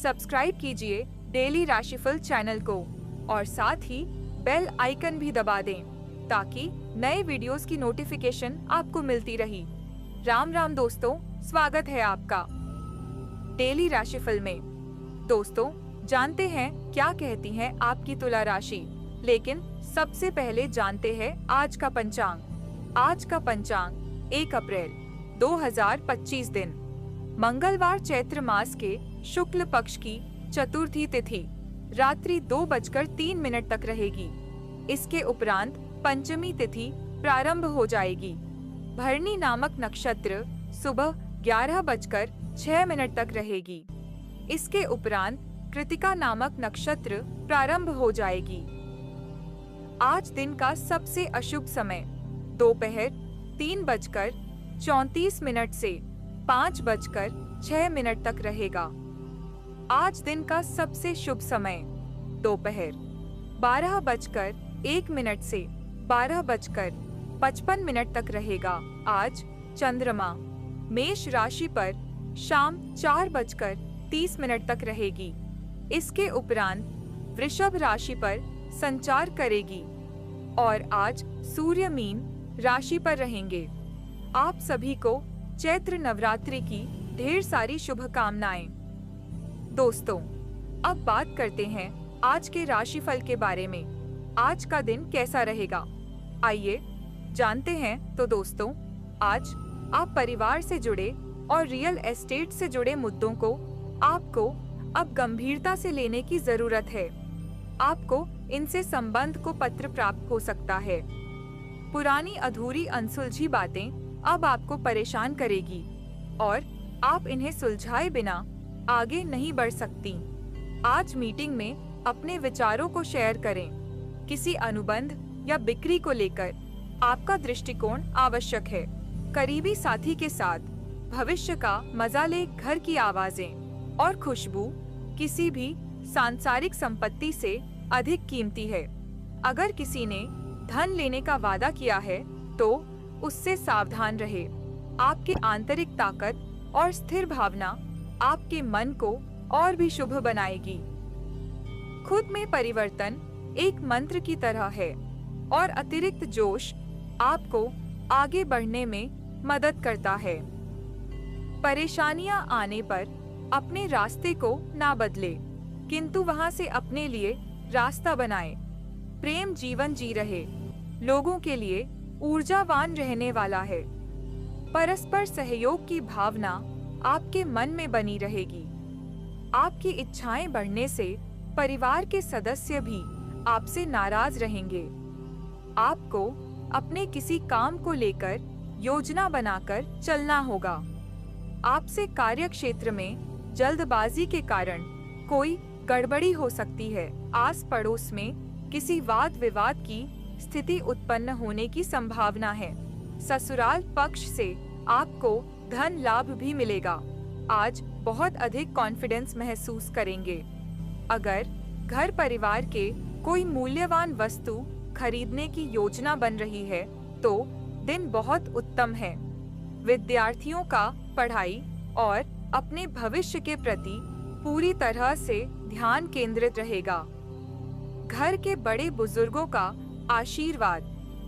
Subscribe कीजिए daily राशिफल channel को और साथ ही बेल आइकन भी दबा दें ताकि नए वीडियोस की नोटिफिकेशन आपको मिलती रही। राम राम दोस्तों, स्वागत है आपका डेली राशिफल में। दोस्तों, जानते हैं क्या कहती है आपकी तुला राशि, लेकिन सबसे पहले जानते हैं आज का पंचांग। आज का पंचांग 1 अप्रैल 2025 दिन मंगलवार चैत्र मास के शुक्ल पक्ष की चतुर्थी तिथि रात्रि 2:03 तक रहेगी। इसके उपरांत पंचमी तिथि प्रारंभ हो जाएगी। भरणी नामक नक्षत्र सुबह 11:06 तक रहेगी। इसके उपरांत कृतिका नामक नक्षत्र प्रारंभ हो जाएगी। आज दिन का सबसे अशुभ समय दोपहर 3:34 से 5:06 तक रहेगा। आज दिन का सबसे शुभ समय दोपहर 12:01 से 12:55 तक रहेगा। आज चंद्रमा मेष राशि पर शाम 4:30 तक रहेगी। इसके उपरांत वृषभ राशि पर संचार करेगी और आज सूर्य मीन राशि पर रहेंगे। आप सभी को चैत्र नवरात्रि की ढेर सारी शुभकामनाएं। दोस्तों, अब बात करते हैं आज के राशिफल के बारे में। आज का दिन कैसा रहेगा, आइए जानते हैं। तो दोस्तों, आज आप परिवार से जुड़े और रियल एस्टेट से जुड़े मुद्दों को आपको अब गंभीरता से लेने की जरूरत है। आपको इनसे संबंध को पत्र प्राप्त हो सकता है। पुरानी अधूरी अनसुलझी बातें अब आपको परेशान करेगी और आप इन्हें सुलझाए बिना आगे नहीं बढ़ सकती। आज मीटिंग में अपने विचारों को शेयर करें। किसी अनुबंध या बिक्री को लेकर आपका दृष्टिकोण आवश्यक है। करीबी साथी के साथ भविष्य का मजा ले। घर की आवाजें और खुशबू किसी भी सांसारिक संपत्ति से अधिक कीमती है। अगर किसी ने धन लेने का वादा किया है तो उससे सावधान रहे। आपकी आंतरिक ताकत और स्थिर भावना आपके मन को और भी शुभ बनाएगी। खुद में परिवर्तन एक मंत्र की तरह है और अतिरिक्त जोश आपको आगे बढ़ने में मदद करता है। परेशानियां आने पर अपने रास्ते को ना बदले, किंतु वहां से अपने लिए रास्ता बनाए। प्रेम जीवन जी रहे, लोगों के लिए ऊर्जावान रहने वाला है। परस्पर सहयोग की भावना आपके मन में बनी रहेगी। आपकी इच्छाएं बढ़ने से परिवार के सदस्य भी आपसे नाराज रहेंगे। आपको अपने किसी काम को लेकर योजना बनाकर चलना होगा। आपसे कार्य क्षेत्र में जल्दबाजी के कारण कोई गड़बड़ी हो सकती है। आस पड़ोस में किसी वाद विवाद की स्थिति उत्पन्न होने की संभावना है। ससुराल पक्ष से आपको धन लाभ भी मिलेगा। आज बहुत अधिक कॉन्फिडेंस महसूस करेंगे। अगर घर परिवार के कोई मूल्यवान वस्तु खरीदने की योजना बन रही है तो दिन बहुत उत्तम है। विद्यार्थियों का पढ़ाई और अपने भविष्य के प्रति पूरी तरह से ध्यान केंद्रित रहेगा। घर के बड़े बुजुर्गों का आशीर्वाद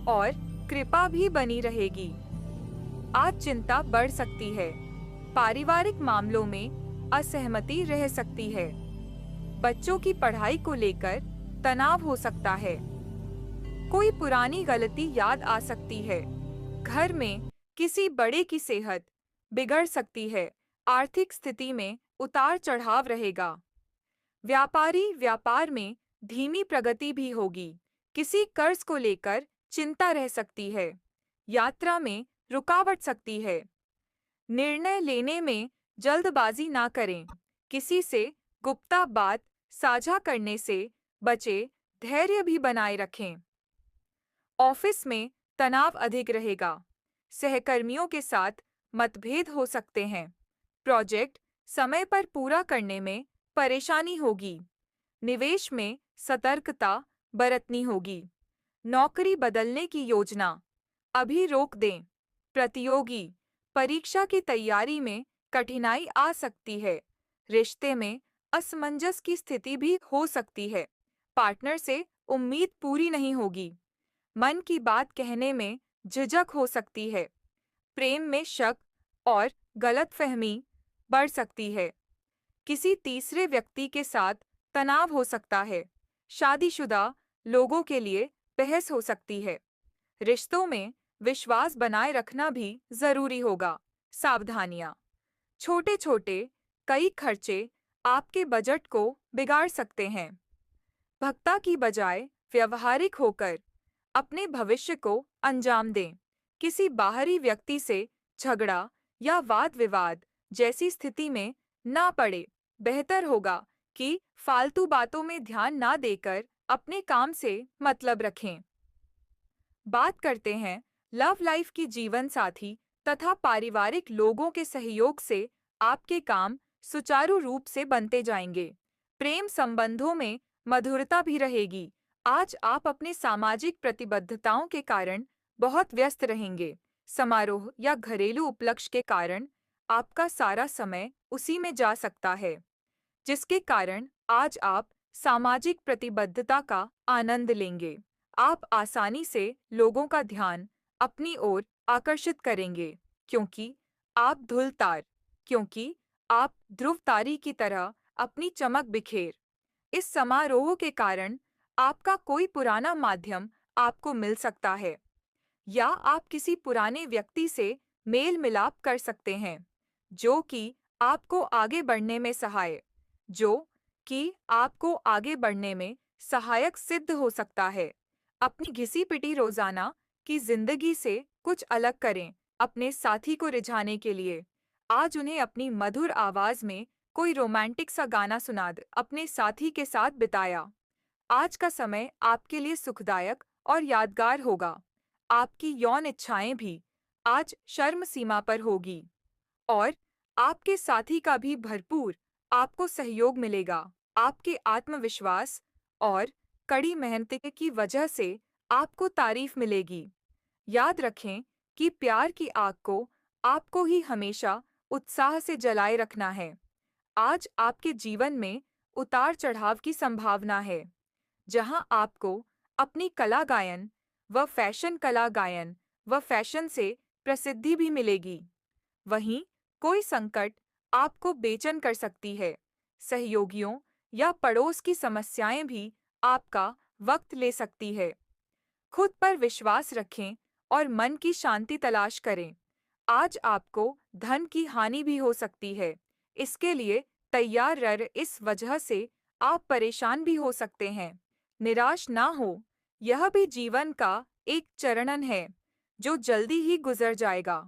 और कृपा भी बनी रहेगी। आज चिंता बढ़ सकती है। पारिवारिक मामलों में असहमति रह सकती है। बच्चों की पढ़ाई को लेकर तनाव हो सकता है। कोई पुरानी गलती याद आ सकती है। घर में किसी बड़े की सेहत बिगड़ सकती है। आर्थिक स्थिति में उतार चढ़ाव रहेगा। व्यापारी व्यापार में धीमी प्रगति भी होगी। किसी कर्ज को लेकर चिंता रह सकती है। यात्रा में रुकावट सकती है। निर्णय लेने में जल्दबाजी ना करें। किसी से गुप्ता बात साझा करने से बचे। धैर्य भी बनाए रखें। ऑफिस में तनाव अधिक रहेगा। सहकर्मियों के साथ मतभेद हो सकते हैं। प्रोजेक्ट समय पर पूरा करने में परेशानी होगी। निवेश में सतर्कता बरतनी होगी। नौकरी बदलने की योजना अभी रोक दें। प्रतियोगी परीक्षा की तैयारी में कठिनाई आ सकती है। रिश्ते में असमंजस की स्थिति भी हो सकती है। पार्टनर से उम्मीद पूरी नहीं होगी। मन की बात कहने में झिझक हो सकती है। प्रेम में शक और गलतफहमी बढ़ सकती है। किसी तीसरे व्यक्ति के साथ तनाव हो सकता है। शादीशुदा लोगों के लिए बहस हो सकती है। रिश्तों में विश्वास बनाए रखना भी जरूरी होगा। सावधानियां। छोटे छोटे कई खर्चे आपके बजट को बिगाड़ सकते हैं। भक्ता की बजाय व्यवहारिक होकर अपने भविष्य को अंजाम दें। किसी बाहरी व्यक्ति से झगड़ा या वाद विवाद जैसी स्थिति में ना पड़े। बेहतर होगा कि फालतू बातों में ध्यान ना देकर अपने काम से मतलब रखें। बात करते हैं लव लाइफ की। जीवन साथी तथा पारिवारिक लोगों के सहयोग से आपके काम सुचारू रूप से बनते जाएंगे। प्रेम संबंधों में मधुरता भी रहेगी। आज आप अपने सामाजिक प्रतिबद्धताओं के कारण बहुत व्यस्त रहेंगे। समारोह या घरेलू उपलक्ष्य के कारण आपका सारा समय उसी में जा सकता है, जिसके कारण आज आप सामाजिक प्रतिबद्धता का आनंद लेंगे। आप आसानी से लोगों का ध्यान अपनी ओर आकर्षित करेंगे, क्योंकि आप ध्रुव तारे की तरह अपनी चमक बिखेर। इस समारोह के कारण आपका कोई पुराना माध्यम आपको मिल सकता है, या आप किसी पुराने व्यक्ति से मेल मिलाप कर सकते हैं, जो कि आपको आगे बढ़ने में सहायक सिद्ध हो सकता है। अपनी घिसी पिटी रोजाना की जिंदगी से कुछ अलग करें। अपने साथी को रिझाने के लिए आज उन्हें अपनी मधुर आवाज में कोई रोमांटिक सा गाना सुना दे। अपने साथी के साथ बिताया आज का समय आपके लिए सुखदायक और यादगार होगा। आपकी यौन इच्छाएं भी आज शर्म सीमा पर होगी, और आपके साथी का भी भरपूर आपको सहयोग मिलेगा। आपके आत्मविश्वास और कड़ी मेहनत की वजह से आपको तारीफ मिलेगी। याद रखें कि प्यार की आग को आपको ही हमेशा उत्साह से जलाए रखना है। आज आपके जीवन में उतार चढ़ाव की संभावना है, जहां आपको अपनी कला गायन व फैशन से प्रसिद्धि भी मिलेगी। वहीं कोई संकट आपको बेचैन कर सकती है। सहयोगियों या पड़ोस की समस्याएं भी आपका वक्त ले सकती है। खुद पर विश्वास रखें और मन की शांति तलाश करें। आज आपको धन की हानि भी हो सकती है, इसके लिए तैयार रह। इस वजह से आप परेशान भी हो सकते हैं। निराश ना हो, यह भी जीवन का एक चरणन है जो जल्दी ही गुजर जाएगा।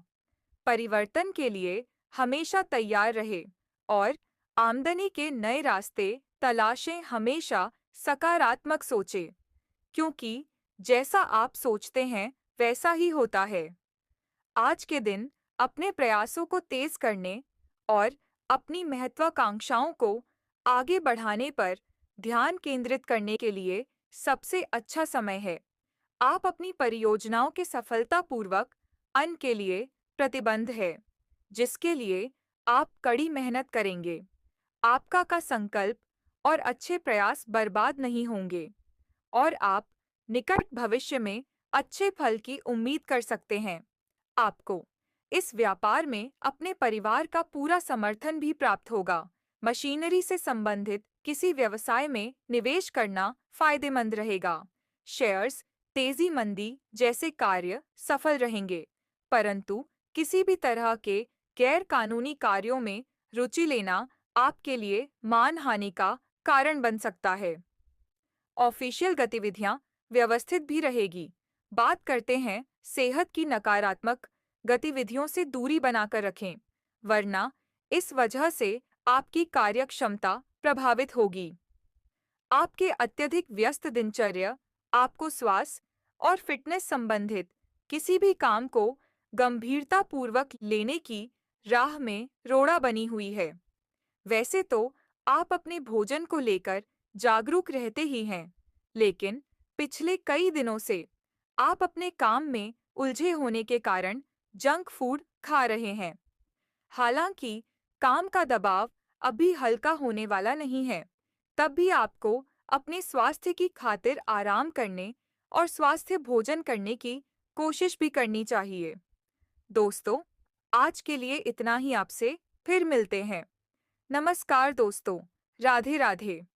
परिवर्तन के लिए हमेशा तैयार रहे और आमदनी के नए रास्ते तलाशें। हमेशा सकारात्मक सोचें, क्योंकि जैसा आप सोचते हैं वैसा ही होता है। आज के दिन अपने प्रयासों को तेज करने और अपनी महत्वाकांक्षाओं को आगे बढ़ाने पर ध्यान केंद्रित करने के लिए सबसे अच्छा समय है। आप अपनी परियोजनाओं के सफलतापूर्वक अंत के लिए प्रतिबद्ध है, जिसके लिए आप कड़ी मेहनत करेंगे। आपका का संकल्प और अच्छे प्रयास बर्बाद नहीं होंगे, और आप निकट भविष्य में अच्छे फल की उम्मीद कर सकते हैं। आपको इस व्यापार में अपने परिवार का पूरा समर्थन भी प्राप्त होगा। मशीनरी से संबंधित किसी व्यवसाय में निवेश करना फायदेमंद रहेगा। शेयर्स, तेजी मंदी जैसे कार्य सफल रहेंगे, परंतु किसी भी तरह के गैर कानूनी कार्यों में रुचि लेना आपके लिए मानहानि का कारण बन सकता है। ऑफिशियल गतिविधियां व्यवस्थित भी रहेगी। बात करते हैं सेहत की। नकारात्मक गतिविधियों से दूरी बनाकर रखें, वरना इस वजह से आपकी कार्यक्षमता प्रभावित होगी। आपके अत्यधिक व्यस्त दिनचर्या आपको स्वास्थ्य और फिटनेस संबंधित किसी भी काम को गंभीरतापूर्वक लेने की राह में रोड़ा बनी हुई है। वैसे तो आप अपने भोजन को लेकर जागरूक रहते ही हैं, लेकिन पिछले कई दिनों से आप अपने काम में उलझे होने के कारण जंक फूड खा रहे हैं। हालांकि काम का दबाव अभी हल्का होने वाला नहीं है, तब भी आपको अपने स्वास्थ्य की खातिर आराम करने और स्वास्थ्य भोजन करने की कोशिश भी करनी चाहिए। दोस्तों, आज के लिए इतना ही। आपसे फिर मिलते हैं। नमस्कार दोस्तों, राधे राधे।